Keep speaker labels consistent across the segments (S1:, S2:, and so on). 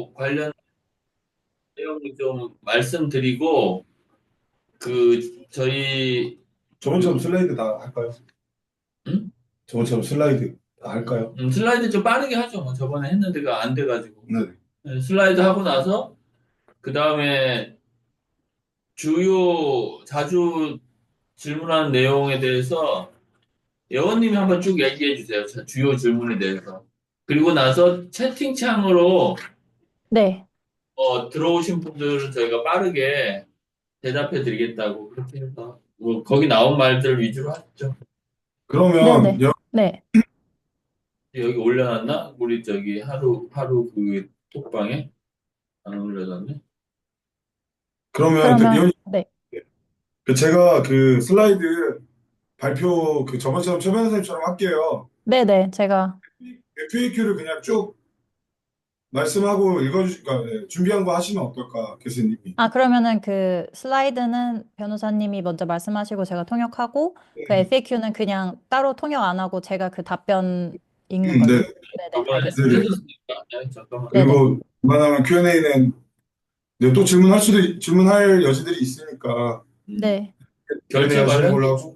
S1: 요 관련 내용을 좀 말씀드리고, 저희,
S2: 저번처럼 슬라이드 다 할까요?
S1: 음?
S2: 저번처럼 슬라이드 다 할까요?
S1: 슬라이드 좀 빠르게 하죠. 뭐 저번에 했는데가 안 돼가지고.
S2: 네.
S1: 네, 슬라이드 하고 나서, 그 다음에 자주 질문하는 내용에 대해서 예원님이 한번 쭉 얘기해 주세요. 주요 질문에 대해서. 그리고 나서 채팅창으로
S3: 네.
S1: 들어오신 분들은 저희가 빠르게 대답해 드리겠다고 그렇게 해서 뭐 거기 나온 말들 위주로 하죠.
S2: 그러면
S3: 네네. 네.
S1: 여기 올려놨나? 우리 저기 하루 그 톡방에 안 올려놨네.
S2: 그러면
S3: 그러면,
S2: 의원님,
S3: 네.
S2: 제가 그 슬라이드 발표 그 저번처럼 최 변호사님처럼 할게요.
S3: 네네. 제가,
S2: FAQ를 그냥 쭉 말씀하고 읽어주시니까 준비한 거 하시면 어떨까, 교수님이.
S3: 그러면은 그 슬라이드는 변호사님이 먼저 말씀하시고 제가 통역하고 그
S2: 네.
S3: FAQ는 그냥 따로 통역 안 하고 제가 그 답변 읽는 걸로.
S2: 네.
S3: 네네.
S1: 저번에
S3: 알겠습니다.
S2: 네네.
S1: 했었으니까. 네, 잠깐만.
S3: 네네.
S2: 그리고 웬만하면 Q&A는 또 질문할 여지들이 있으니까
S3: 네.
S2: Q&A
S1: 결제
S2: 하시는
S1: 관련
S2: 걸로 하고.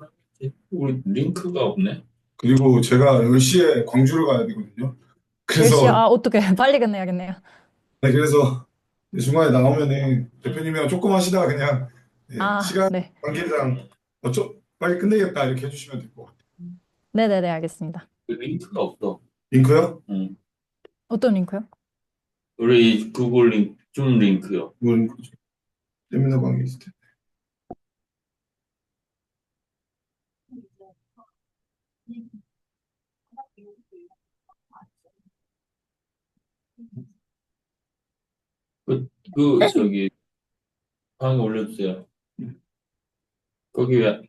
S1: 우리 링크가 없네.
S2: 그리고 제가 10시에 광주를 가야 되거든요.
S3: 10시,
S2: 그래서,
S3: 어떡해. 빨리 끝내야겠네요.
S2: 네, 그래서 중간에 나오면은 대표님이랑 조금 하시다가 그냥 시간
S3: 네.
S2: 관계상 빨리 끝내겠다 이렇게 해주시면 될 것 같아요.
S3: 네네네. 알겠습니다.
S1: 그 링크가 없어.
S2: 링크요?
S1: 응.
S3: 어떤 링크요?
S1: 우리 구글 줌 링크요.
S2: 뭐 링크죠? 세미나 방에 있을 텐데.
S1: 저기 방에 올려주세요. 거기 왜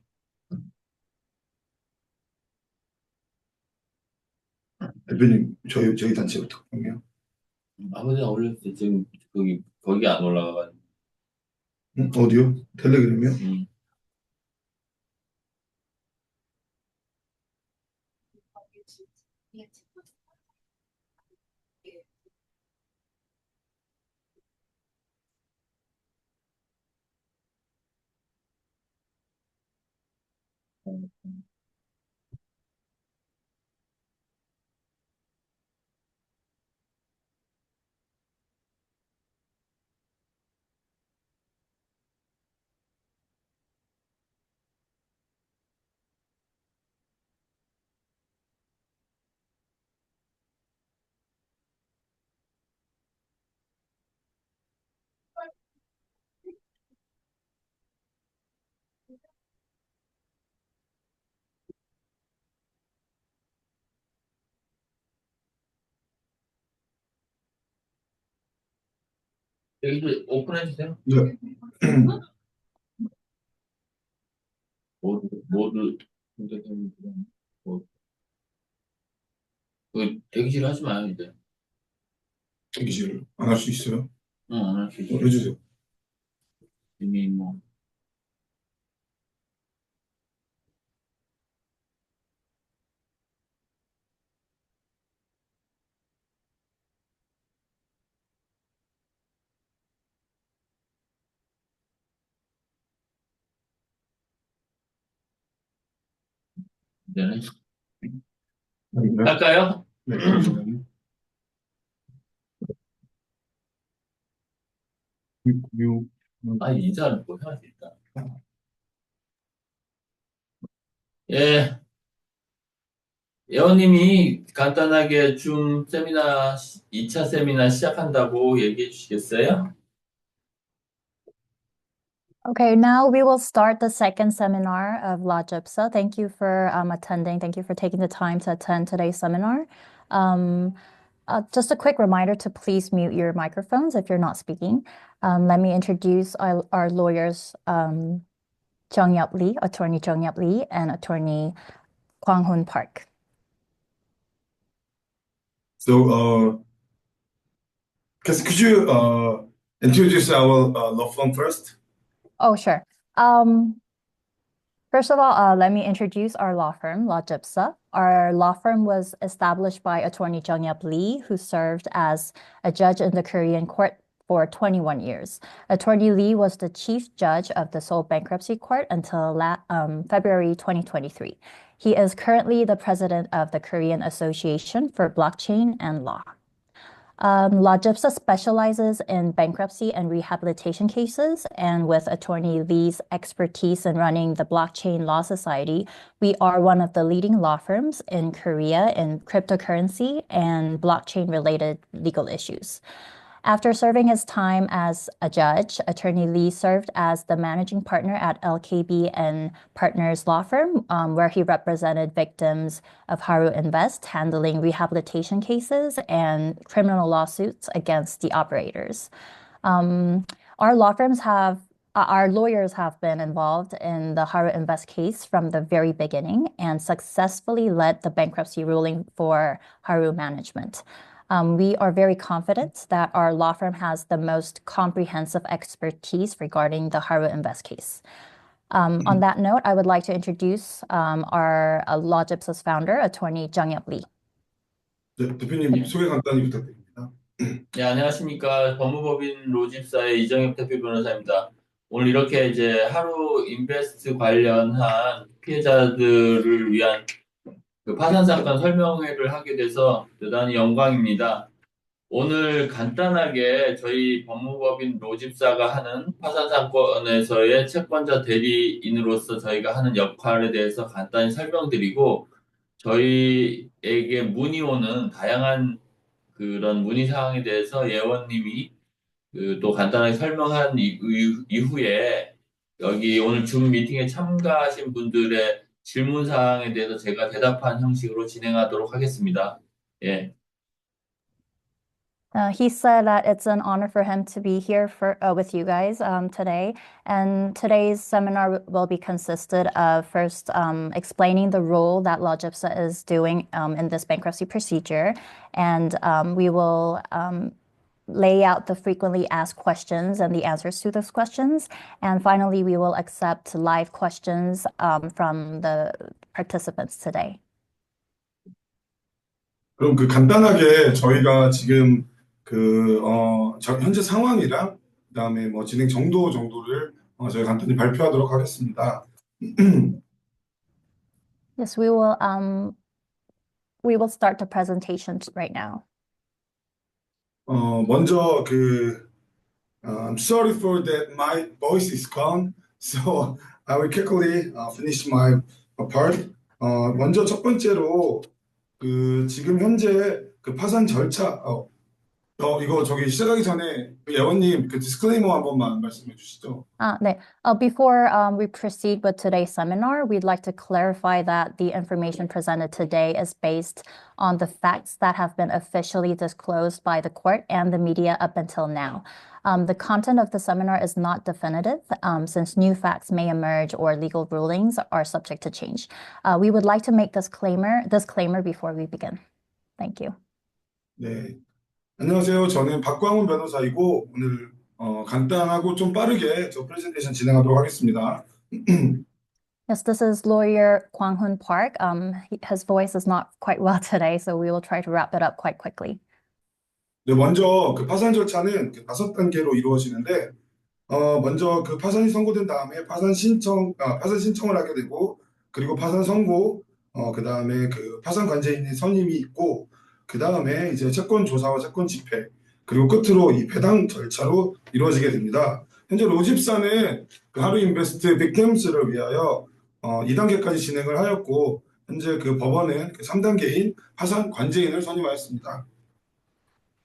S2: 대표님, 저희 단체부터 그러면.
S1: 아무데나 올려주세요. 지금 거기 안 올라가가지고.
S2: 어디요? 텔레그램이요?
S1: 음. 여기 오픈해주세요.
S2: 네.
S1: 모두 뭐, 대기실 하지 마요 이제.
S2: 대기실을 안 할 수 있어요?
S1: 안 할 수 있어.
S2: 해주세요.
S1: 이미 뭐 이제는
S2: 네.
S1: 할까요?
S2: 네. 그러면 6,
S1: 이자를 뭐 해야겠다. 예, 예원님이 간단하게 줌 세미나 2차 세미나 시작한다고 얘기해 주시겠어요?
S3: Okay, now we will start the second seminar of La Gypsa. Thank you for attending. Thank you for taking the time to attend today's seminar. Um, just a quick reminder to please mute your microphones if you're not speaking. Let me introduce our lawyers, Jung Yup Lee, Attorney Jung Yup Lee, and Attorney Kwang Hoon Park.
S2: So, could you introduce our law firm first?
S3: Oh, sure. First of all, let me introduce our law firm, La Gypsa. our law firm was established by attorney Jung-Yap Lee, who served as a judge in the Korean court for 21 years. Attorney Lee was the chief judge of the Seoul Bankruptcy Court until February 2023. He is currently the president of the Korean Association for Blockchain and Law. LaGipsa specializes in bankruptcy and rehabilitation cases, and with attorney Lee's expertise in running the Blockchain Law Society, we are one of the leading law firms in Korea in cryptocurrency and blockchain-related legal issues. After serving his time as a judge, attorney Lee served as the managing partner at LKB and Partners Law Firm, where he represented victims of Haru Invest, handling rehabilitation cases and criminal lawsuits against the operators. Our lawyers have been involved in the Haru Invest case from the very beginning and successfully led the bankruptcy ruling for Haru Management. We are very confident that our law firm has the most comprehensive expertise regarding the Haru Invest case. On that note, I would like to introduce our LaGipsa's founder, attorney Jung-Yap Lee.
S2: 네, 대표님 소개 간단히 부탁드립니다.
S1: 네, 안녕하십니까. 법무법인 로집사의 이정엽 대표 변호사입니다. 오늘 이렇게 이제 하루 인베스트 관련한 피해자들을 위한 그 파산 사건 설명회를 하게 돼서 대단히 영광입니다. 오늘 간단하게 저희 법무법인 로집사가 하는 파산 사건에서의 채권자 대리인으로서 저희가 하는 역할에 대해서 간단히 설명드리고, 저희에게 문의 오는 다양한 그런 문의 사항에 대해서 예원님이 또 간단하게 설명한 이후에 여기 오늘 줌 미팅에 참가하신 분들의 질문 사항에 대해서 제가 대답한 형식으로 진행하도록 하겠습니다. 예.
S3: He said that it's an honor for him to be here with you guys today. And today's seminar will be consisted of first explaining the role that LaGipsa is doing in this bankruptcy procedure. And we will lay out the frequently asked questions and the answers to those questions. And finally, we will accept live questions from the participants today.
S2: 그럼 간단하게 저희가 지금 현재 상황이랑 그다음에 뭐 진행 정도를 저희 간단히 발표하도록 하겠습니다.
S3: Yes, we will start the presentation right now.
S2: 먼저 I'm sorry for that my voice is gone, so I will quickly finish my part. 먼저 첫 번째로 지금 현재 파산 절차 이거 시작하기 전에 예원님 디스클레이머 한 번만 말씀해 주시죠.
S3: 네. Before we proceed with today's seminar, we'd like to clarify that the information presented today is based on the facts that have been officially disclosed by the court and the media up until now. The content of the seminar is not definitive, since new facts may emerge or legal rulings are subject to change. We would like to make this disclaimer before we begin. Thank you.
S2: 네. 안녕하세요. 저는 박광훈 변호사이고 오늘 간단하고 좀 빠르게 저 프레젠테이션 진행하도록 하겠습니다.
S3: Yes, this is lawyer Kwang-Hoon Park. His voice is not quite well today, so we will try to wrap it up quite quickly.
S2: 네, 먼저 파산 절차는 5단계로 이루어지는데 먼저 파산이 선고된 다음에 파산 신청을 하게 되고, 그리고 파산 선고, 그다음에 파산 관제인의 선임이 있고, 그다음에 이제 채권 조사와 채권 집행, 그리고 끝으로 이 배당 절차로 이루어지게 됩니다. 현재 로집사는 하루 인베스트 빅템스를 위하여 2단계까지 진행을 하였고, 현재 법원은 3단계인 파산 관제인을 선임하였습니다.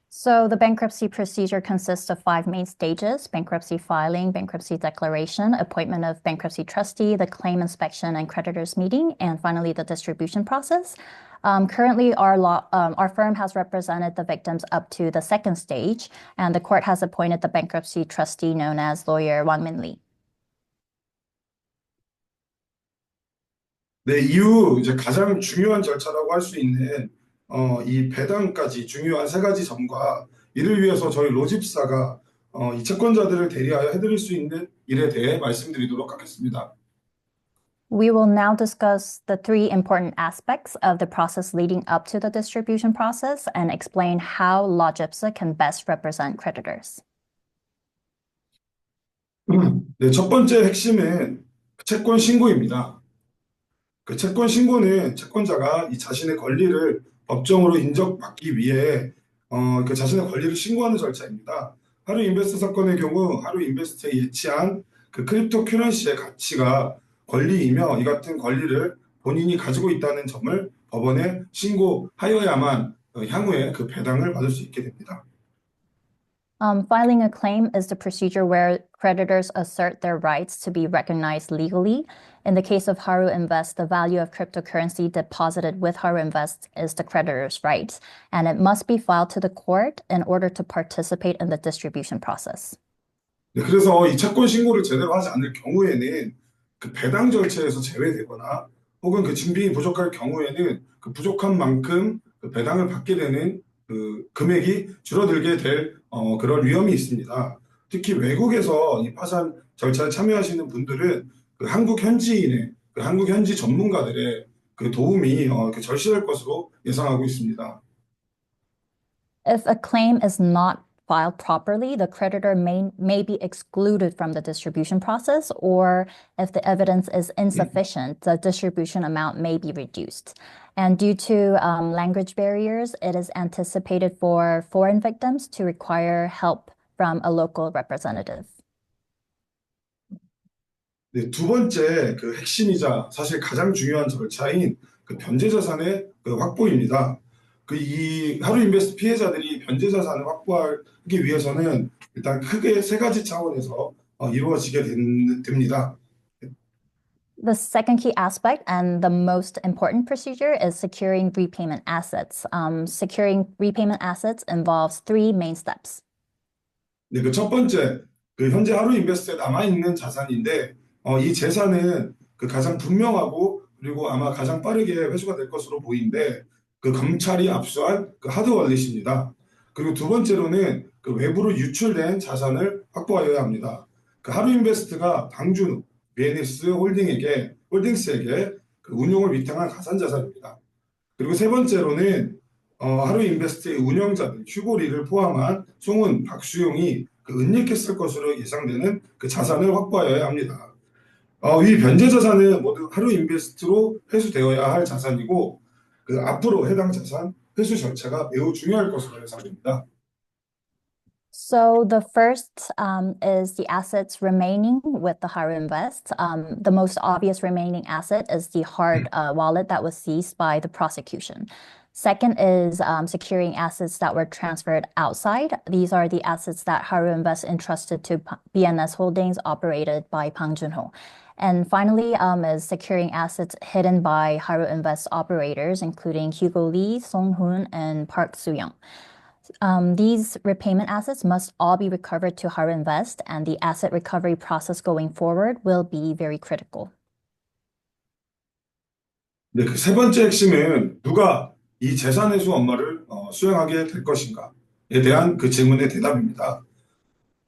S3: So the bankruptcy procedure consists of 5 main stages: bankruptcy filing, bankruptcy declaration, appointment of bankruptcy trustee, the claim inspection and creditors meeting, and finally the distribution process. Currently, our firm has represented the victims up to the 2nd stage, and the court has appointed the bankruptcy trustee known as lawyer Wang-Min Lee.
S2: 네, 이후 이제 가장 중요한 절차라고 할 수 있는 이 배당까지 중요한 3가지 점과 이를 위해서 저희 로집사가 이 채권자들을 대리하여 해드릴 수 있는 일에 대해 말씀드리도록 하겠습니다.
S3: We will now discuss the three important aspects of the process leading up to the distribution process and explain how LawGIPSA can best represent creditors.
S2: 네, 첫 번째 핵심은 채권 신고입니다. 그 채권 신고는 채권자가 이 자신의 권리를 법정으로 인정받기 위해 그 자신의 권리를 신고하는 절차입니다. 하루 인베스트 사건의 경우 하루 인베스트에 예치한 그 크립토 커런시의 가치가 권리이며 이 같은 권리를 본인이 가지고 있다는 점을 법원에 신고하여야만 향후에 그 배당을 받을 수 있게 됩니다.
S3: Filing a claim is the procedure where creditors assert their rights to be recognized legally. In the case of Haru Invest, the value of cryptocurrency deposited with Haru Invest is the creditor's rights, and it must be filed to the court in order to participate in the distribution process.
S2: 네, 그래서 이 채권 신고를 제대로 하지 않을 경우에는 그 배당 절차에서 제외되거나 혹은 그 증빙이 부족할 경우에는 그 부족한 만큼 그 배당을 받게 되는 그 금액이 줄어들게 될 그런 위험이 있습니다. 특히 외국에서 이 파산 절차에 참여하시는 분들은 그 한국 현지인의 그 한국 현지 전문가들의 그 도움이 그 절실할 것으로 예상하고 있습니다.
S3: If a claim is not filed properly, the creditor may be excluded from the distribution process, or if the evidence is insufficient, the distribution amount may be reduced. And due to language barriers, it is anticipated for foreign victims to require help from a local representative.
S2: 네, 두 번째 그 핵심이자 사실 가장 중요한 절차인 그 변제 자산의 그 확보입니다. 그 이 하루 인베스트 피해자들이 변제 자산을 확보하기 위해서는 일단 크게 세 가지 차원에서 이루어지게 됩니다.
S3: The second key aspect and the most important procedure is securing repayment assets. Securing repayment assets involves three main steps.
S2: 네, 그 첫 번째 그 현재 하루 인베스트에 남아 있는 자산인데 이 재산은 그 가장 분명하고 그리고 아마 가장 빠르게 회수가 될 것으로 보이는데 그 검찰이 압수한 그 하드월렛입니다. 그리고 두 번째로는 그 외부로 유출된 자산을 확보하여야 합니다. 그 하루 인베스트가 방준호 비에니스 홀딩스에게 그 운용을 위탁한 가산 자산입니다. 그리고 세 번째로는 하루 인베스트의 운영자들 휴고리를 포함한 송은, 박수용이 그 은닉했을 것으로 예상되는 그 자산을 확보하여야 합니다. 이 변제 자산은 모두 하루 인베스트로 회수되어야 할 자산이고 그 앞으로 해당 자산 회수 절차가 매우 중요할 것으로 예상됩니다.
S3: So the first is the assets remaining with the Haru Invest. The most obvious remaining asset is the hard wallet that was seized by the prosecution. Second is securing assets that were transferred outside. These are the assets that Haru Invest entrusted to BNS Holdings operated by Bang Junho. And finally is securing assets hidden by Haru Invest operators, including Hugo Lee, Song Hoon, and Park Soo-young. These repayment assets must all be recovered to Haru Invest, and the asset recovery process going forward will be very critical.
S2: 네, 그 세 번째 핵심은 누가 이 재산 회수 업무를 수행하게 될 것인가에 대한 그 질문의 대답입니다.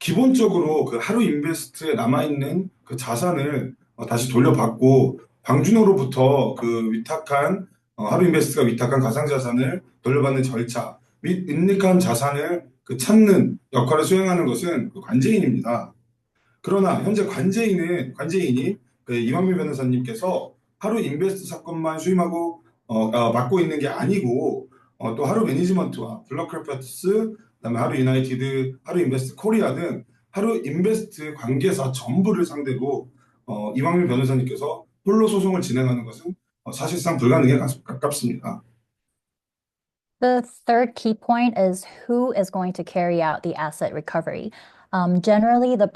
S2: 기본적으로 그 하루 인베스트에 남아있는 그 자산을 다시 돌려받고 방준호로부터 그 위탁한 하루 인베스트가 위탁한 가상자산을 돌려받는 절차 및 은닉한 자산을 그 찾는 역할을 수행하는 것은 그 관제인입니다. 그러나 현재 관제인이 그 이만미 변호사님께서 하루 인베스트 사건만 수임하고 맡고 있는 게 아니고 또 하루 매니지먼트와 블럭크래프트스 그다음에 하루 유나이티드, 하루 인베스트 코리아 등 하루 인베스트 관계사 전부를 상대로 이만미 변호사님께서 홀로 소송을 진행하는 것은 사실상 불가능에 가깝습니다.
S3: The third key point is who is going to carry out the asset recovery. Generally, the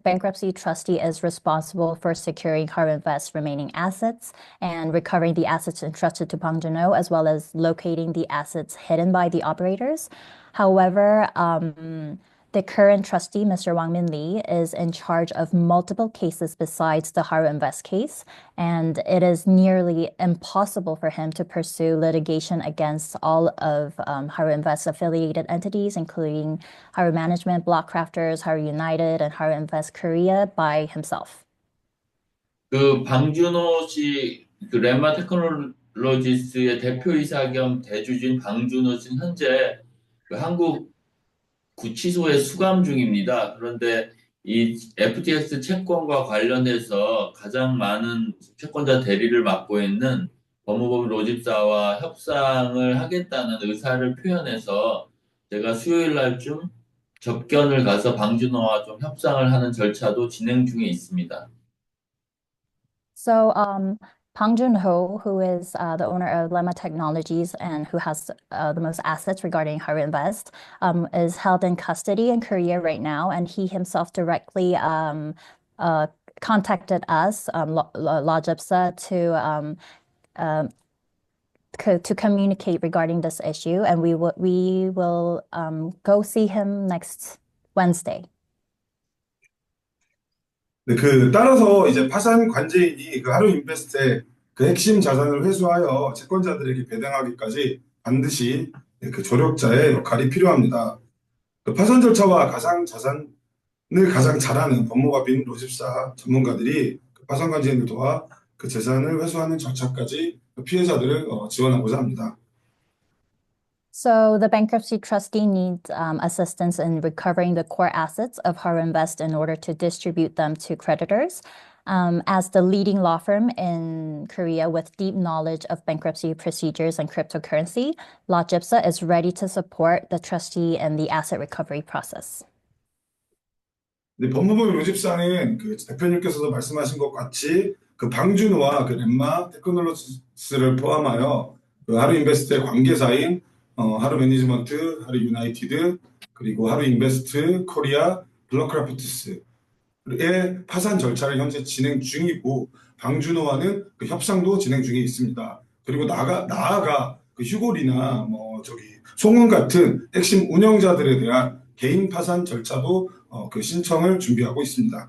S3: bankruptcy trustee is responsible for securing Haru Invest's remaining assets and recovering the assets entrusted to Bang Junho, as well as locating the assets hidden by the operators. However, the current trustee, Mr. Wang Min Lee, is in charge of multiple cases besides the Haru Invest case, and it is nearly impossible for him to pursue litigation against all of Haru Invest affiliated entities, including Haru Management, Block Crafters, Haru United, and Haru Invest Korea by himself.
S1: 그 방준호 씨, 그 렘마 테크놀로지스의 대표이사 겸 대주주인 방준호 씨는 현재 그 한국 구치소에 수감 중입니다. 그런데 이 FTX 채권과 관련해서 가장 많은 채권자 대리를 맡고 있는 법무법인 로집사와 협상을 하겠다는 의사를 표현해서 제가 수요일 날쯤 접견을 가서 방준호와 좀 협상을 하는 절차도 진행 중에 있습니다.
S3: So, Pang Junho, who is the owner of Lemma Technologies and who has the most assets regarding Haru Invest, is held in custody in Korea right now, and he himself directly uh, contacted us, Logipsa, to communicate regarding this issue, and we will go see him next Wednesday.
S2: 네, 따라서 이제 파산 관제인이 그 하루 인베스트의 그 핵심 자산을 회수하여 채권자들에게 배당하기까지 반드시 그 조력자의 역할이 필요합니다. 그 파산 절차와 가상 자산을 가장 잘하는 법무법인 로집사 전문가들이 그 파산 관제인을 도와 그 재산을 회수하는 절차까지 그 피해자들을 지원하고자 합니다.
S3: So the bankruptcy trustee needs assistance in recovering the core assets of Haru Invest in order to distribute them to creditors. As the leading law firm in Korea with deep knowledge of bankruptcy procedures and cryptocurrency, Logipsa is ready to support the trustee in the asset recovery process.
S2: 네, 법무법인 로집사는 그 대표님께서도 말씀하신 것 같이 그 방준호와 그 렘마 테크놀로지스를 포함하여 그 하루 인베스트의 관계사인 하루 매니지먼트, 하루 유나이티드, 그리고 하루 인베스트 코리아, 블러크래프트스의 파산 절차를 현재 진행 중이고 방준호와는 그 협상도 진행 중에 있습니다. 그리고 나아가 그 휴골이나 송은 같은 핵심 운영자들에 대한 개인 파산 절차도 그 신청을 준비하고 있습니다.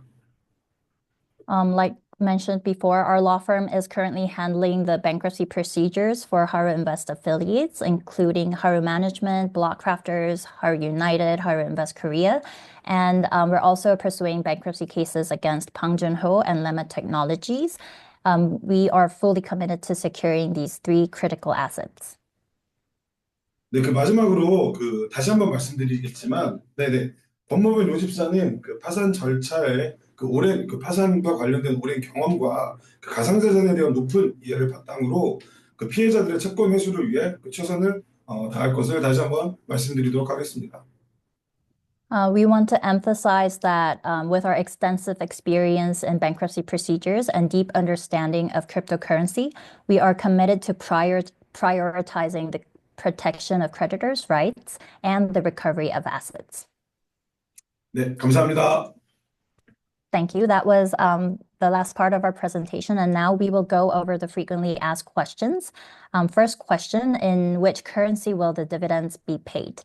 S3: Like mentioned before, our law firm is currently handling the bankruptcy procedures for Haru Invest affiliates, including Haru Management, Block Crafters, Haru United, Haru Invest Korea. And we're also pursuing bankruptcy cases against Pang Junho and Lemma Technologies. We are fully committed to securing these three critical assets.
S2: 네, 그 마지막으로 다시 한번 말씀드리겠지만, 네네. 법무부의 로집사는 그 파산 절차에 그 오랜 그 파산과 관련된 오랜 경험과 그 가상자산에 대한 높은 이해를 바탕으로 그 피해자들의 채권 회수를 위해 그 최선을 다할 것을 다시 한번 말씀드리도록 하겠습니다.
S3: We want to emphasize that with our extensive experience in bankruptcy procedures and deep understanding of cryptocurrency, we are committed to prioritizing the protection of creditors' rights and the recovery of assets.
S2: 네, 감사합니다.
S3: Thank you. That was the last part of our presentation, and now we will go over the frequently asked questions. First question, in which currency will the dividends be paid?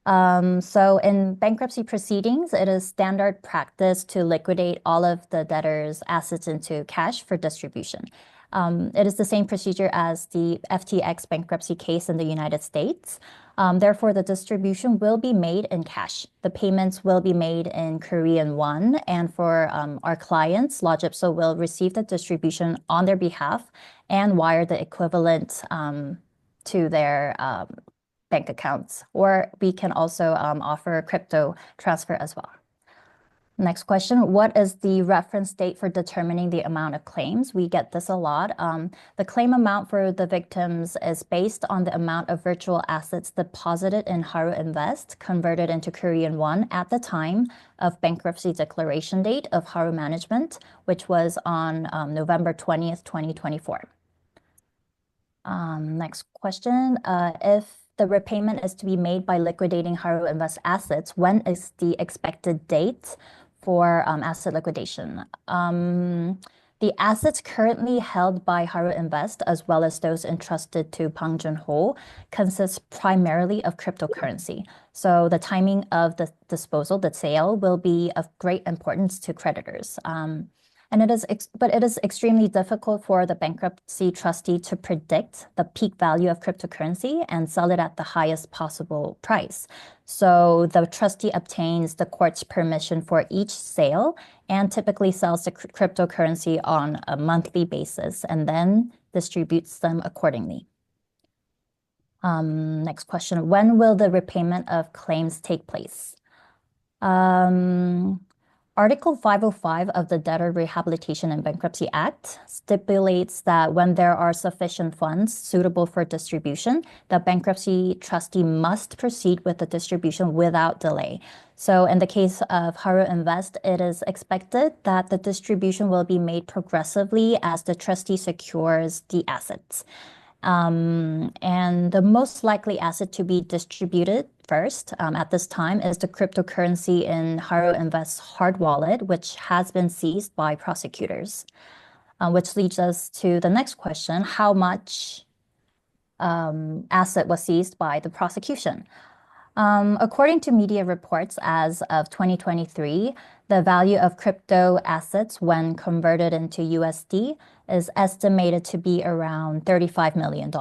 S3: So in bankruptcy proceedings, it is standard practice to liquidate all of the debtor's assets into cash for distribution. It is the same procedure as the FTX bankruptcy case in the United States. Therefore, the distribution will be made in cash. The payments will be made in Korean won, and for our clients, Logipsa will receive the distribution on their behalf and wire the equivalent to their bank accounts, or we can also offer crypto transfer as well. Next question, what is the reference date for determining the amount of claims? We get this a lot. The claim amount for the victims is based on the amount of virtual assets deposited in Haru Invest, converted into Korean won at the time of bankruptcy declaration date of Haru Management, which was on November 20th, 2024. Next question, if the repayment is to be made by liquidating Haru Invest assets, when is the expected date for asset liquidation? The assets currently held by Haru Invest, as well as those entrusted to Pang Junho, consist primarily of cryptocurrency. So the timing of the disposal, the sale, will be of great importance to creditors. And but it is extremely difficult for the bankruptcy trustee to predict the peak value of cryptocurrency and sell it at the highest possible price. So the trustee obtains the court's permission for each sale and typically sells the cryptocurrency on a monthly basis and then distributes them accordingly. Next question. When will the repayment of claims take place? Article 505 of the Debtor Rehabilitation and Bankruptcy Act stipulates that when there are sufficient funds suitable for distribution, the bankruptcy trustee must proceed with the distribution without delay. So in the case of Haru Invest, it is expected that the distribution will be made progressively as the trustee secures the assets. And the most likely asset to be distributed first at this time is the cryptocurrency in Haru Invest's hard wallet, which has been seized by prosecutors. Which leads us to the next question: how much asset was seized by the prosecution? According to media reports, as of 2023, the value of crypto assets when converted into USD is estimated to be around $35 million.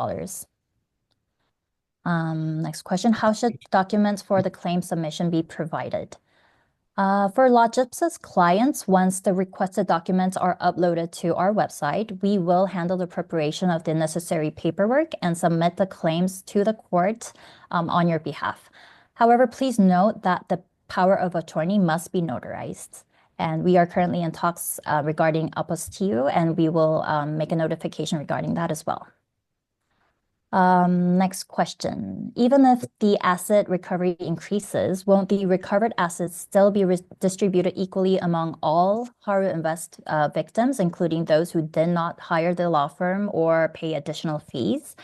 S3: Next question: how should documents for the claim submission be provided? For LawGypsa's clients, once the requested documents are uploaded to our website, we will handle the preparation of the necessary paperwork and submit the claims to the court on your behalf. However, please note that the power of attorney must be notarized. And we are currently in talks regarding apostille, and we will make a notification regarding that as well. Next question. Even if the asset recovery increases, won't the recovered assets still be distributed equally among all Haru Invest victims, including those who did not hire the law firm or pay additional fees?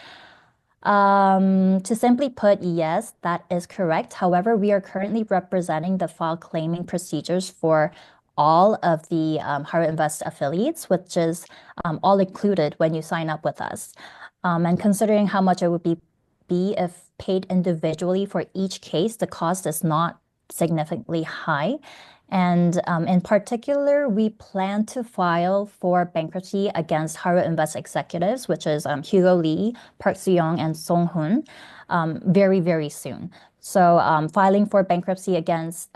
S3: To simply put, yes, that is correct. However, we are currently representing the file claiming procedures for all of the Haru Invest affiliates, which is all included when you sign up with us. And considering how much it would be if paid individually for each case, the cost is not significantly high. And in particular, we plan to file for bankruptcy against Haru Invest executives, which is Hugo Lee, Park Soo-young, and Song Hoon, very, very soon. So filing for bankruptcy against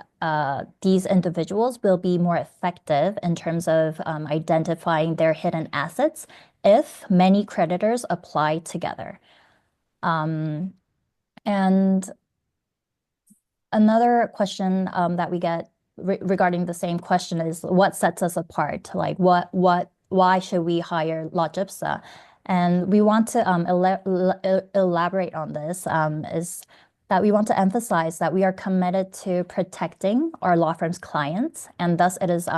S3: these individuals will be more effective in terms of identifying their hidden assets if many creditors apply together. And another question that we get regarding the same question is what sets us apart? Like why should we hire LawGypsa? And we want to elaborate on this is that we want to emphasize that we are committed to protecting our law firm's clients, and thus it is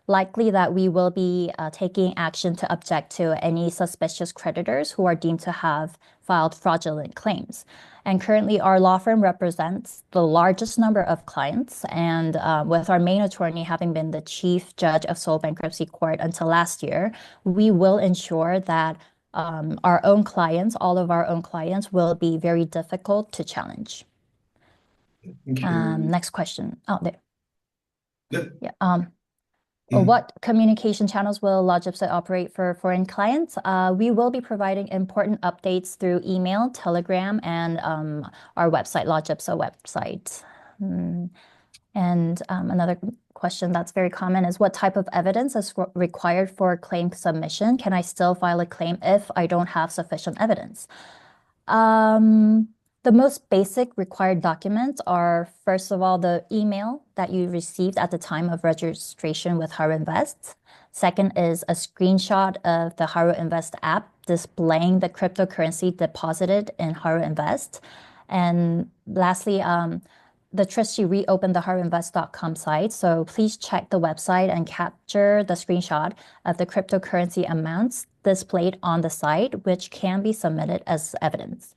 S3: likely that we will be taking action to object to any suspicious creditors who are deemed to have filed fraudulent claims. And currently, our law firm represents the largest number of clients, and with our main attorney having been the chief judge of Seoul Bankruptcy Court until last year, we will ensure that our own clients, all of our own clients, will be very difficult to challenge.
S2: Thank you.
S3: Next question. Oh, there.
S2: Yep.
S3: Yeah. What communication channels will LawGypsa operate for foreign clients? We will be providing important updates through email, Telegram, and our website, LawGypsa website. And another question that's very common is what type of evidence is required for claim submission? Can I still file a claim if I don't have sufficient evidence? The most basic required documents are, first of all, the email that you received at the time of registration with Haru Invest. Second is a screenshot of the Haru Invest app displaying the cryptocurrency deposited in Haru Invest. And lastly, the trustee reopened the haruinvest.com site, so please check the website and capture the screenshot of the cryptocurrency amounts displayed on the site, which can be submitted as evidence.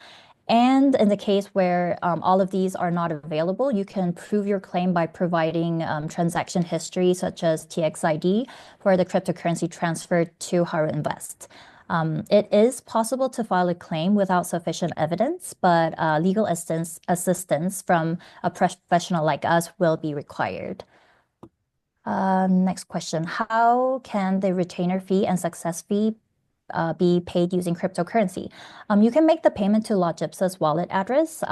S3: And in the case where all of these are not available, you can prove your claim by providing transaction history, such as TXID, for the cryptocurrency transferred to Haru Invest. It is possible to file a claim without sufficient evidence, but legal assistance from a professional like us will be required. Next question. How can the retainer fee and success fee be paid using cryptocurrency? You can make the payment to LaGipsa's wallet address.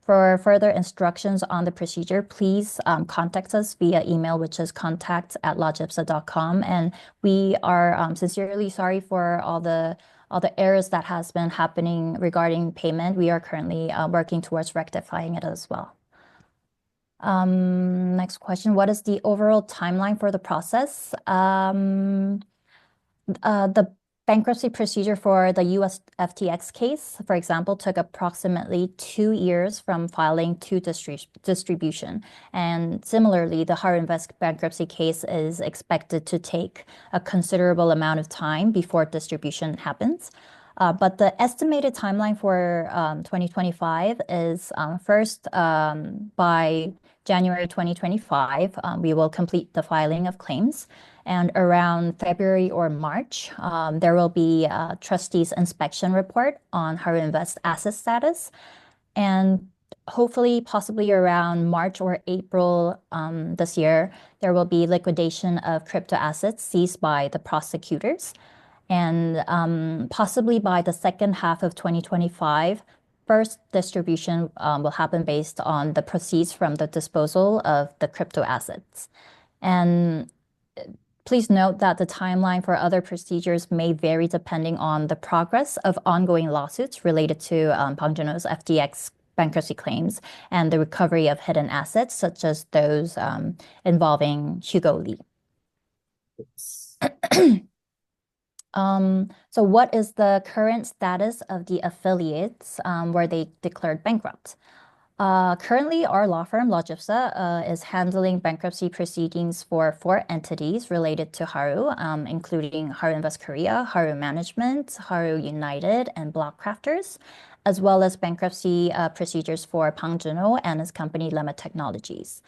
S3: For further instructions on the procedure, please contact us via email, which is contact@lagipsa.com. And we are sincerely sorry for all the errors that has been happening regarding payment. We are currently working towards rectifying it as well. Next question. What is the overall timeline for the process? The bankruptcy procedure for the US FTX case, for example, took approximately 2 years from filing to distribution. And similarly, the Haru Invest bankruptcy case is expected to take a considerable amount of time before distribution happens. But the estimated timeline for 2025 is first by January 2025, we will complete the filing of claims. And around February or March, there will be a trustee's inspection report on Haru Invest asset status. And hopefully, possibly around March or April this year, there will be liquidation of crypto assets seized by the prosecutors. And possibly by the second half of 2025, first distribution will happen based on the proceeds from the disposal of the crypto assets. And please note that the timeline for other procedures may vary depending on the progress of ongoing lawsuits related to Bang Joon-ho's FTX bankruptcy claims and the recovery of hidden assets, such as those involving Hugo Lee. So what is the current status of the affiliates where they declared bankrupt? Currently, our law firm, LaGipsa, is handling bankruptcy proceedings for 4 entities related to Haru, including Haru Invest Korea, Haru Management, Haru United, and Blockcrafters, as well as bankruptcy procedures for Bang Joon-ho and his company, Lemma Technologies.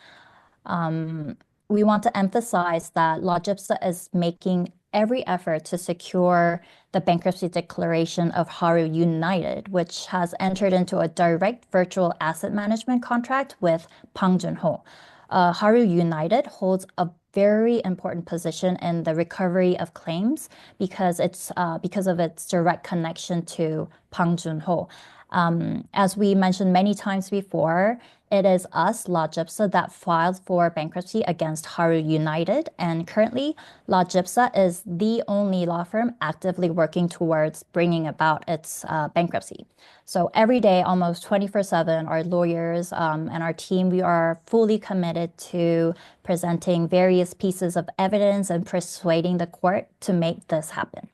S3: We want to emphasize that LaGipsa is making every effort to secure the bankruptcy declaration of Haru United, which has entered into a direct virtual asset management contract with Bang Joon-ho. Haru United holds a very important position in the recovery of claims because of its direct connection to Bang Joon-ho. As we mentioned many times before, it is us, LaGipsa, that filed for bankruptcy against Haru United, and currently, LaGipsa is the only law firm actively working towards bringing about its bankruptcy. So every day, almost 24/7, our lawyers and our team, we are fully committed to presenting various pieces of evidence and persuading the court to make this happen.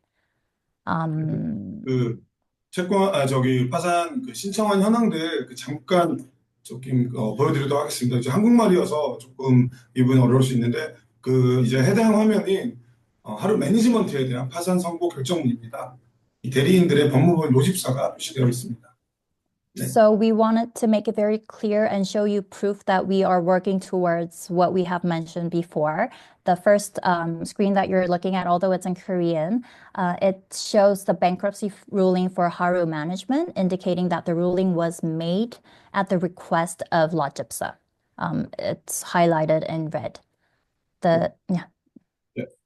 S2: 그 파산 신청한 현황들 잠깐 조금 보여드리도록 하겠습니다. 이제 한국말이어서 조금 이분 어려울 수 있는데 이제 해당 화면이 하루 매니지먼트에 대한 파산 선고 결정문입니다. 이 대리인들의 법무법인 로집사가 표시되어 있습니다.
S3: So we wanted to make it very clear and show you proof that we are working towards what we have mentioned before. The first screen that you're looking at, although it's in Korean, it shows the bankruptcy ruling for Haru Management, indicating that the ruling was made at the request of LaGipsa. It's highlighted in red.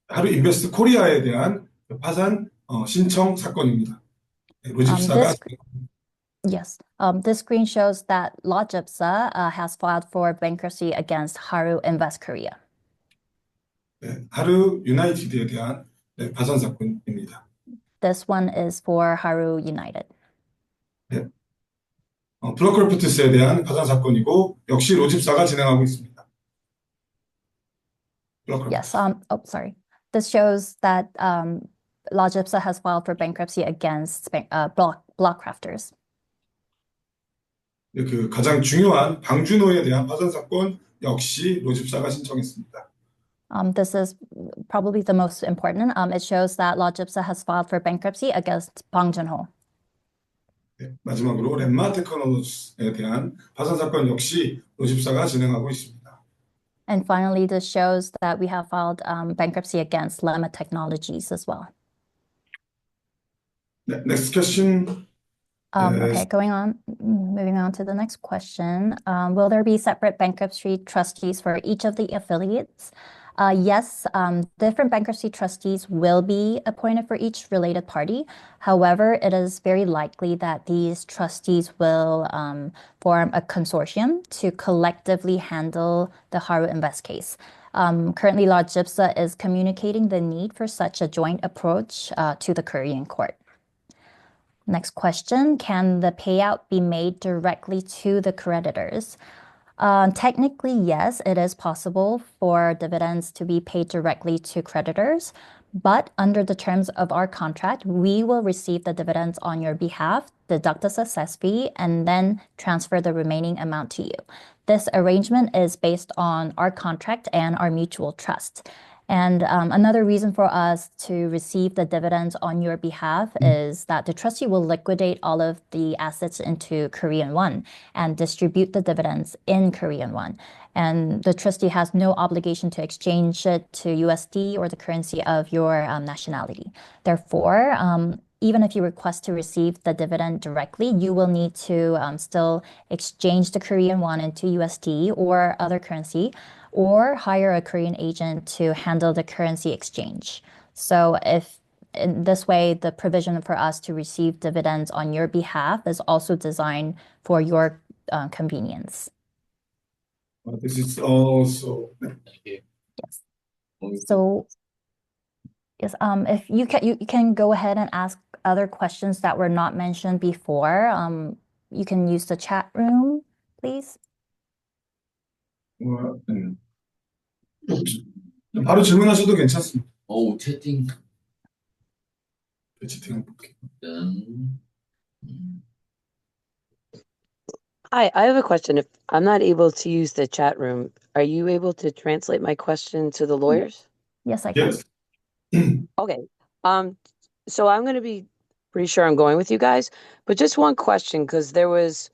S2: 하루 인베스트 코리아에 대한 파산 신청 사건입니다. 로집사가
S3: Yes. This screen shows that LaGipsa has filed for bankruptcy against Haru Invest Korea.
S2: 하루 유나이티드에 대한 파산 사건입니다.
S3: This one is for Haru United.
S2: 블록크래프트스에 대한 파산 사건이고 역시 로집사가 진행하고 있습니다.
S3: Yes. Sorry. This shows that LaGipsa has filed for bankruptcy against Blockcrafters.
S2: 그 가장 중요한 방준호에 대한 파산 사건 역시 로집사가 신청했습니다.
S3: This is probably the most important. It shows that LaGipsa has filed for bankruptcy against Bang Joon-ho.
S2: 마지막으로 렘마 테크놀로지스에 대한 파산 사건 역시 로집사가 진행하고 있습니다.
S3: And finally, this shows that we have filed bankruptcy against Lemma Technologies as well.
S2: Next question.
S3: Okay, moving on to the next question. Will there be separate bankruptcy trustees for each of the affiliates? Yes, different bankruptcy trustees will be appointed for each related party. However, it is very likely that these trustees will form a consortium to collectively handle the Haru Invest case. Currently, Law GIPSA is communicating the need for such a joint approach to the Korean court. Next question, can the payout be made directly to the creditors? Technically, yes, it is possible for dividends to be paid directly to creditors, but under the terms of our contract, we will receive the dividends on your behalf, deduct the success fee, and then transfer the remaining amount to you. This arrangement is based on our contract and our mutual trust. And another reason for us to receive the dividends on your behalf is that the trustee will liquidate all of the assets into Korean won and distribute the dividends in Korean won. And the trustee has no obligation to exchange it to USD or the currency of your nationality. Therefore, even if you request to receive the dividend directly, you will need to still exchange the Korean won into USD or other currency, or hire a Korean agent to handle the currency exchange. So if in this way, the provision for us to receive dividends on your behalf is also designed for your convenience.
S2: This is also
S1: Thank you.
S3: Yes. So yes, if you can go ahead and ask other questions that were not mentioned before. You can use the chat room, please.
S2: 바로 질문하셔도 괜찮습니다.
S1: 오, 채팅.
S2: 채팅 볼게요.
S1: 음.
S4: Hi, I have a question. If I'm not able to use the chat room, are you able to translate my question to the lawyers?
S3: Yes, I can.
S2: Yes.
S4: Okay. So I'm going to be pretty sure I'm going with you guys, but just one question, because there was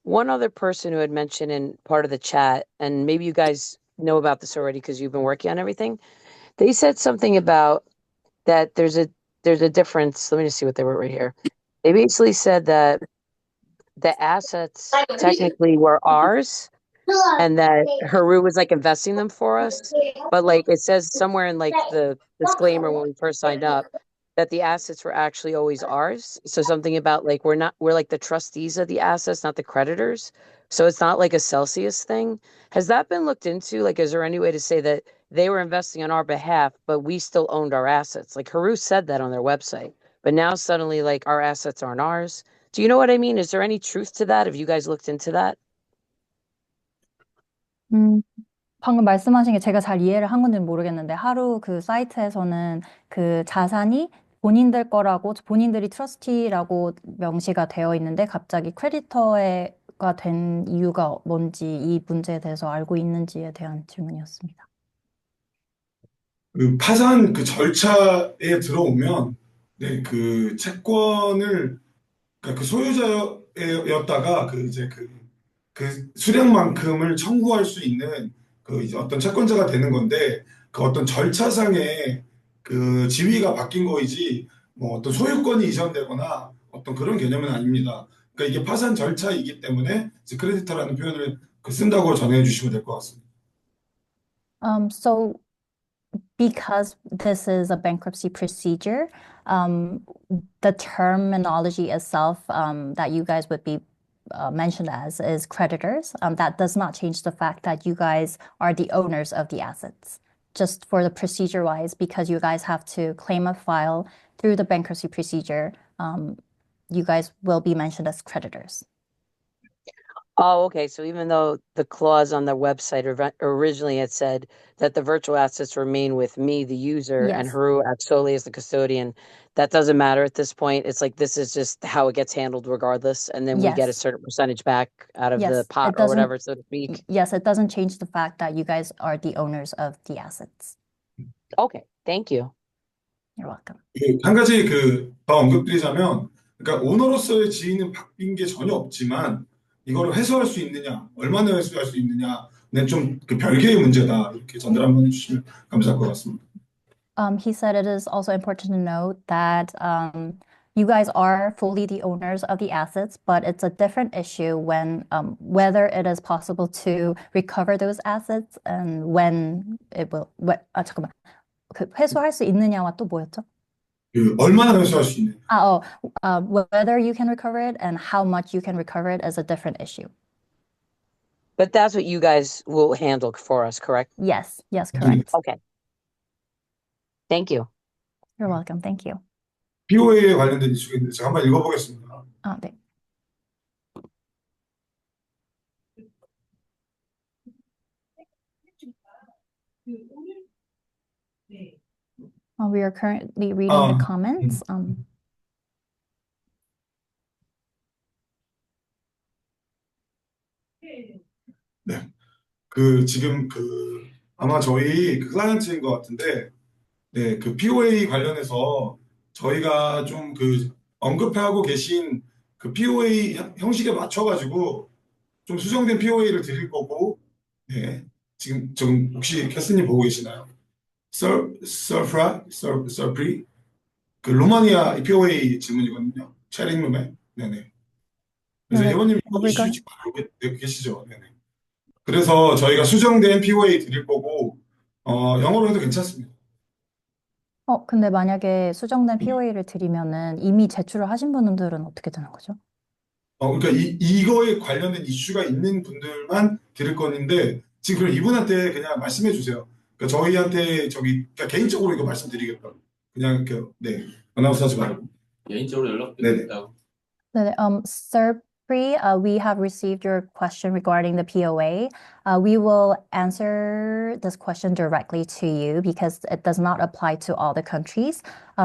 S4: one other person who had mentioned in part of the chat, and maybe you guys know about this already because you've been working on everything. They said something about that there's a difference. Let me just see what they wrote right here. They basically said that the assets technically were ours and that Haru was like investing them for us. But like it says somewhere in like the disclaimer when we first signed up that the assets were actually always ours. So something about like we're like the trustees of the assets, not the creditors. So it's not like a Celsius thing. Has that been looked into? Like, is there any way to say that they were investing on our behalf, but we still owned our assets? Like Haru said that on their website, but now suddenly like our assets aren't ours. Do you know what I mean? Is there any truth to that? Have you guys looked into that?
S3: 방금 말씀하신 게 제가 잘 이해를 한 건지는 모르겠는데, 하루 그 사이트에서는 그 자산이 본인들 거라고, 본인들이 트러스티라고 명시가 되어 있는데, 갑자기 크레디터가 된 이유가 뭔지, 이 문제에 대해서 알고 있는지에 대한 질문이었습니다.
S2: 그 파산 그 절차에 들어오면 네, 그 채권을 그러니까 그 소유자였다가 그 이제 그 수량만큼을 청구할 수 있는 그 이제 어떤 채권자가 되는 건데 그 어떤 절차상의 그 지위가 바뀐 거이지 뭐 어떤 소유권이 이전되거나 어떤 그런 개념은 아닙니다. 그러니까 이게 파산 절차이기 때문에 이제 크레디터라는 표현을 그 쓴다고 전해 주시면 될 것 같습니다.
S3: So because this is a bankruptcy procedure, the terminology itself that you guys would be mentioned as is creditors. That does not change the fact that you guys are the owners of the assets. Just for the procedure wise, because you guys have to claim a file through the bankruptcy procedure, you guys will be mentioned as creditors.
S4: Oh, okay. So even though the clause on the website originally had said that the virtual assets remain with me, the user, and
S3: Yes.
S4: Haru acts solely as the custodian, that doesn't matter at this point. It's like this is just how it gets handled regardless, and then we get a
S3: Yes.
S4: certain percentage back out of the
S3: Yes,
S4: pot
S3: it
S4: or
S3: doesn't.
S4: whatever, so to speak.
S3: Yes, it doesn't change the fact that you guys are the owners of the assets.
S4: Okay, thank you.
S3: You're welcome.
S2: 한 가지 더 언급드리자면, 그러니까 오너로서의 지위는 바뀐 게 전혀 없지만 이거를 회수할 수 있느냐, 얼마나 회수할 수 있느냐는 좀 그 별개의 문제다 이렇게 전달 한번 해주시면 감사할 것 같습니다.
S3: He said it is also important to note that you guys are fully the owners of the assets, but it's a different issue when whether it is possible to recover those assets and when it will. 잠깐만. 그 회수할 수 있느냐와 또 뭐였죠?
S2: 그 얼마나 회수할 수 있느냐.
S3: Whether you can recover it and how much you can recover it is a different issue.
S4: But that's what you guys will handle for us, correct?
S3: Yes, correct.
S4: Okay. Thank you.
S3: You're welcome. Thank you.
S2: POA에 관련된 이슈가 있는데 제가 한번 읽어보겠습니다.
S3: 네. We are currently reading the comments.
S2: 네. 지금 아마 저희 클라이언트인 것 같은데, 네, POA 관련해서 저희가 좀 언급하고 계신 POA 형식에 맞춰가지고 좀 수정된 POA를 드릴 거고, 네, 지금 혹시 캐스님 보고 계시나요? 서프리? 로마니아 POA 질문이거든요. 채링룸에. 네네. 그래서
S3: 네,
S2: 회원님 이거 이슈 지금 알고 계시죠? 네네. 그래서 저희가 수정된 POA 드릴 거고, 영어로 해도 괜찮습니다.
S3: 근데 만약에 수정된 POA를 드리면은 이미 제출을 하신 분들은 어떻게 되는 거죠?
S2: 그러니까 이거에 관련된 이슈가 있는 분들만 드릴 건데, 지금 그럼 이분한테 그냥 말씀해 주세요. 그러니까 저희한테 그러니까 개인적으로 이거 말씀드리겠다. 그냥 네, 아나운서 하지 말고.
S1: 개인적으로 연락드리겠다고.
S3: 네, Sir Pri, we have received your question regarding the POA. We will answer this question directly to you because it does not apply to all the countries.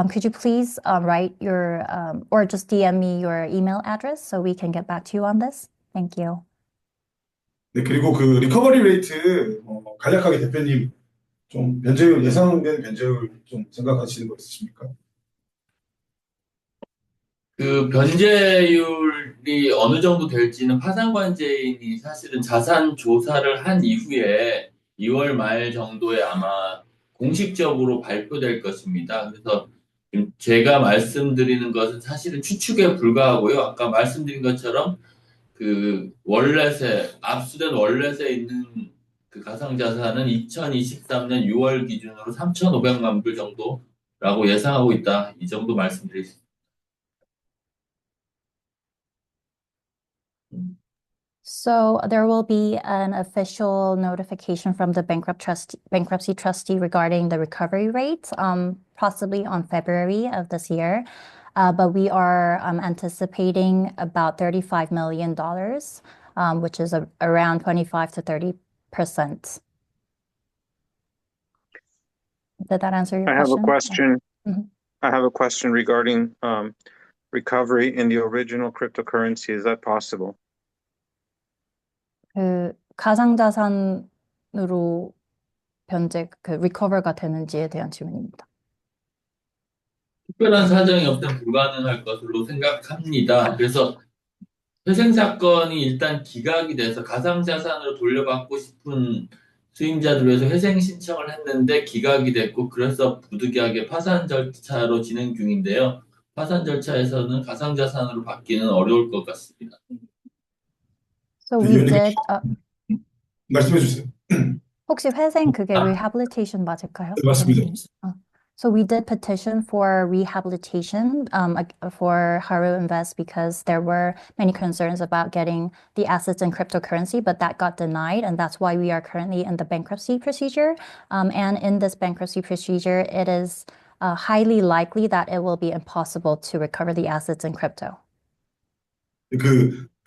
S3: Could you please write your or just DM me your email address so we can get back to you on this? Thank you.
S2: 네, 그리고 리커버리 레이트 간략하게 대표님 좀 예상된 변제율 좀 생각하시는 거 있으십니까?
S1: 변제율이 어느 정도 될지는 파산관제인이 사실은 자산 조사를 한 이후에 2월 말 정도에 아마 공식적으로 발표될 것입니다. 그래서 지금 제가 말씀드리는 것은 사실은 추측에 불과하고요. 아까 말씀드린 것처럼 압수된 월렛에 있는 가상자산은 2023년 6월 기준으로 3,500만 불 정도라고 예상하고 있다. 이 정도 말씀드리겠습니다.
S3: So there will be an official notification from the bankruptcy trustee regarding the recovery rate, possibly on February of this year. But we are anticipating about $35 million, which is around 25 to 30%. Did that answer your
S5: I have a
S3: question?
S5: question. I have a question regarding recovery in the original cryptocurrency. Is that possible?
S3: 가상자산으로 리커버가 되는지에 대한 질문입니다.
S1: 특별한 사정이 없으면 불가능할 것으로 생각합니다. 그래서 회생 사건이 일단 기각이 돼서 가상자산으로 돌려받고 싶은 수임자들 위해서 회생 신청을 했는데 기각이 됐고 그래서 부득이하게 파산 절차로 진행 중인데요. 파산 절차에서는 가상자산으로 받기는 어려울 것 같습니다.
S3: So we did.
S2: 말씀해 주세요.
S3: 혹시 회생 그게 rehabilitation 맞을까요?
S2: 네, 맞습니다.
S3: So we did petition for rehabilitation for Haru Invest because there were many concerns about getting the assets in cryptocurrency, but that got denied, and that's why we are currently in the bankruptcy procedure. And in this bankruptcy procedure, it is highly likely that it will be impossible to recover the assets in crypto.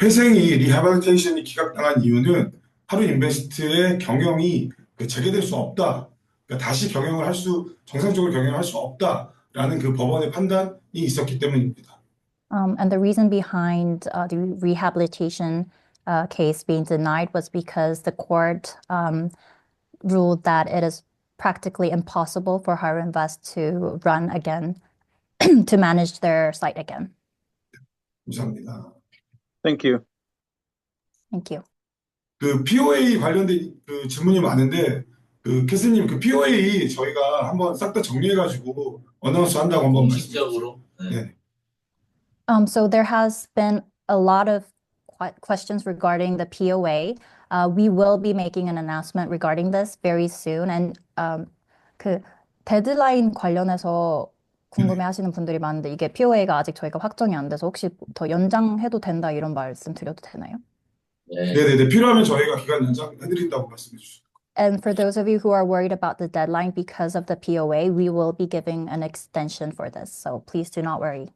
S2: 회생이 리해빌리테이션이 기각당한 이유는 하루 인베스트의 경영이 재개될 수 없다. 그러니까 다시 정상적으로 경영할 수 없다라는 법원의 판단이 있었기 때문입니다.
S3: And the reason behind the rehabilitation case being denied was because the court ruled that it is practically impossible for Haru Invest to run again, to manage their site again.
S2: 감사합니다.
S5: Thank you.
S3: Thank you.
S2: POA 관련된 질문이 많은데 캐스님 POA 저희가 한번 싹 다 정리해가지고 어나운스 한다고 한번
S1: 공식적으로.
S2: 네.
S3: So there has been a lot of questions regarding the POA. We will be making an announcement regarding this very soon. And 그 데드라인 관련해서 궁금해하시는 분들이 많은데 이게 POA가 아직 저희가 확정이 안 돼서 혹시 더 연장해도 된다 이런 말씀 드려도 되나요?
S1: 네.
S2: 네네네. 필요하면 저희가 기간 연장해드린다고 말씀해 주시죠.
S3: And for those of you who are worried about the deadline because of the POA, we will be giving an extension for this. So please do not worry.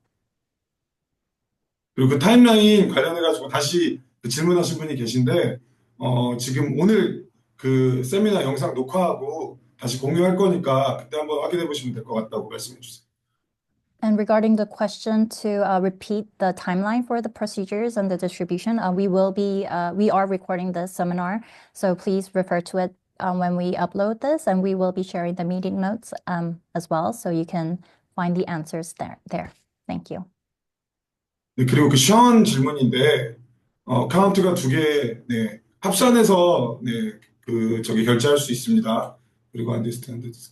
S2: 그리고 그 타임라인 관련해가지고 다시 그 질문하신 분이 계신데, 지금 오늘 그 세미나 영상 녹화하고 다시 공유할 거니까 그때 한번 확인해 보시면 될 것 같다고 말씀해 주세요.
S3: And regarding the question to repeat the timeline for the procedures and the distribution, we are recording this seminar, so please refer to it when we upload this, and we will be sharing the meeting notes as well, so you can find the answers there. Thank you.
S2: 네, 그리고 그 션 질문인데, 카운트가 두 개, 네, 합산해서, 네, 결제할 수 있습니다. 그리고 understand this.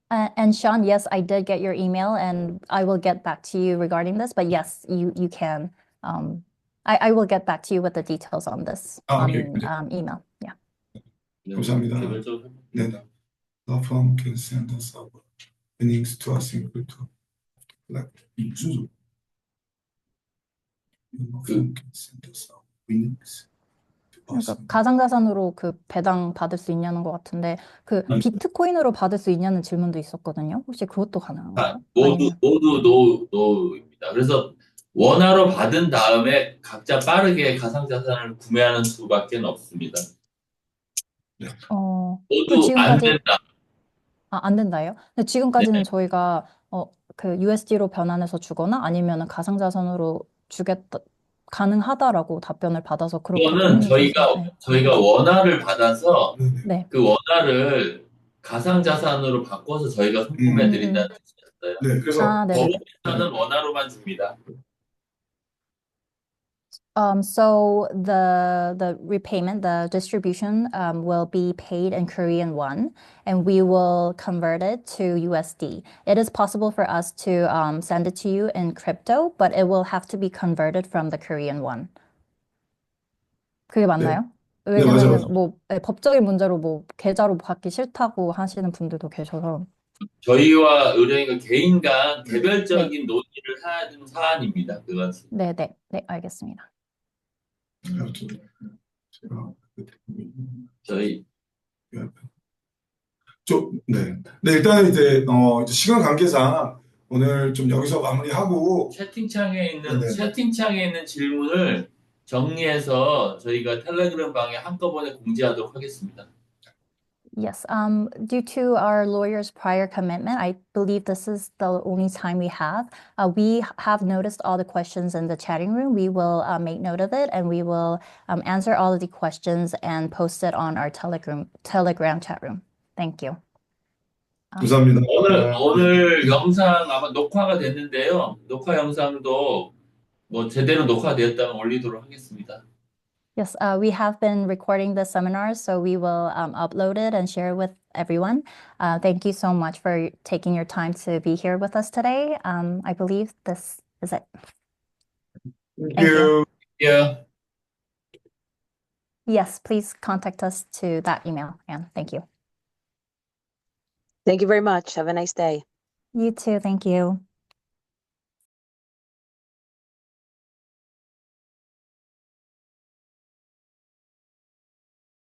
S3: And Sean, yes, I did get your email, and I will get back to you regarding this. But yes, you can. I will get back to you with the details on this
S2: 오케이.
S3: email. Yeah.
S2: 감사합니다.
S1: 개별적으로
S2: 네, the firm can send us our earnings to us equal to 무슨 소리? The firm can send us our earnings to us.
S3: 그러니까 가상자산으로 그 배당 받을 수 있냐는 것 같은데 그 비트코인으로 받을 수 있냐는 질문도 있었거든요. 혹시 그것도 가능한가요? 아니면
S1: 모두 노입니다. 그래서 원화로 받은 다음에 각자 빠르게 가상자산을 구매하는 수밖에 없습니다. 모두 안 된다.
S3: 안 된다요? 근데 지금까지는 저희가 그 USD로 변환해서 주거나 아니면 가상자산으로 주겠다 가능하다라고 답변을 받아서 그렇게
S1: 그거는 저희가 원화를 받아서
S3: 네.
S1: 그 원화를 가상자산으로 바꿔서 저희가 송금해 드린다는 뜻이었어요.
S2: 네, 그래서
S3: 네네.
S1: 법원에서는 원화로만 줍니다.
S3: So the repayment, the distribution will be paid in Korean won, and we will convert it to USD. It is possible for us to send it to you in crypto, but it will have to be converted from the Korean won. 그게 맞나요?
S2: 네,
S3: 왜냐면
S2: 맞아요.
S3: 법적인 문제로 계좌로 받기 싫다고 하시는 분들도 계셔서.
S1: 저희와 의뢰인과 개인 간 개별적인 논의를 하는 사안입니다. 그것은.
S3: 네, 알겠습니다.
S1: 저희
S2: 네, 일단 이제 시간 관계상 오늘 좀 여기서 마무리하고
S1: 채팅창에
S2: 네네.
S1: 있는 질문을 정리해서 저희가 텔레그램 방에 한꺼번에 공지하도록 하겠습니다.
S3: Yes, due to our lawyer's prior commitment, I believe this is the only time we have. We have noticed all the questions in the chatting room. We will make note of it, and we will answer all of the questions and post it on our Telegram chat room. Thank you.
S2: 감사합니다.
S1: 오늘 영상 아마 녹화가 됐는데요. 녹화 영상도 제대로 녹화되었다면 올리도록 하겠습니다.
S3: Yes, we have been recording the seminar, so we will upload it and share it with everyone. Thank you so much for taking your time to be here with us today. I believe this is it.
S2: Thank you.
S1: Yeah.
S3: Yes, please contact us to that email, Anne. Thank you.
S4: Thank you very much. Have a nice day.
S3: You too. Thank you.